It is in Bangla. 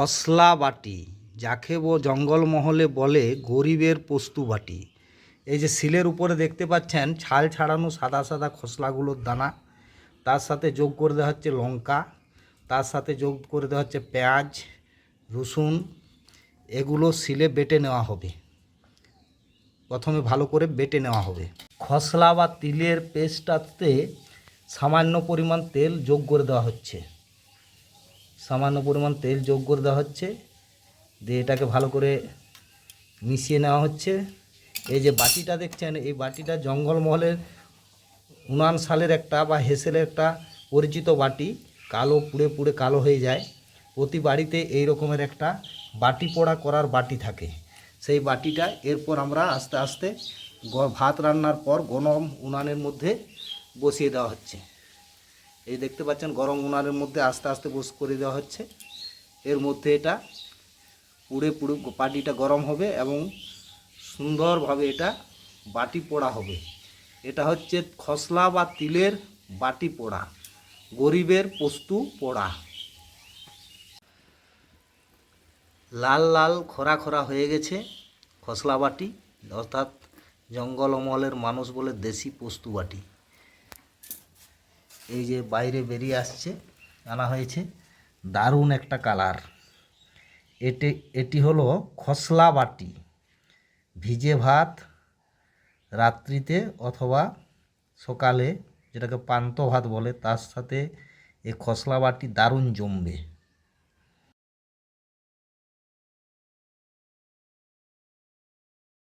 খসলা বাটি, যাকে জঙ্গলমহলে বলে গরিবের পোস্তু বাটি। এই যে শিলের উপরে দেখতে পাচ্ছেন ছাল ছাড়ানো সাদা সাদা খসলাগুলোর দানা, তার সাথে যোগ করে দেওয়া হচ্ছে লঙ্কা, তার সাথে যোগ করে দেওয়া হচ্ছে পেঁয়াজ, রসুন। এগুলো শিলে বেটে নেওয়া হবে। প্রথমে ভালো করে বেটে নেওয়া হবে। খসলা বা তিলের পেস্টটাতে সামান্য পরিমাণ তেল যোগ করে দেওয়া হচ্ছে। সামান্য পরিমাণ তেল যোগ করে দেওয়া হচ্ছে, দিয়ে এটাকে ভালো করে মিশিয়ে নেওয়া হচ্ছে। এই যে বাটিটা দেখছেন, এই বাটিটা জঙ্গলমহলের 59 সালের একটা বা হেসেলের একটা পরিচিত বাটি। কালো পুড়ে পুড়ে কালো হয়ে যায়। প্রতি বাড়িতে এই রকমের একটা বাটি পোড়া করার বাটি থাকে। সেই বাটিটা এরপর আমরা আস্তে আস্তে ভাত রান্নার পর গরম উনানের মধ্যে বসিয়ে দেওয়া হচ্ছে। এই দেখতে পাচ্ছেন গরম উনানের মধ্যে আস্তে আস্তে বস করে দেওয়া হচ্ছে। এর মধ্যে এটা পুড়ে পুড়ে বাটিটা গরম হবে এবং সুন্দরভাবে এটা বাটি পোড়া হবে। এটা হচ্ছে খসলা বা তিলের বাটি পোড়া, গরিবের পোস্তু পোড়া। লাল লাল খরা খরা হয়ে গেছে খসলা বাটি, অর্থাৎ জঙ্গলমহলের মানুষ বলে দেশি পোস্তু বাটি। এই যে বাইরে বেরিয়ে আসছে, আনা হয়েছে, দারুণ একটা কালার। এটি হলো খসলা বাটি। ভিজে ভাত রাত্রিতে অথবা সকালে, যেটাকে পান্তা ভাত বলে, তার সাথে এই খসলা বাটি দারুণ জমবে।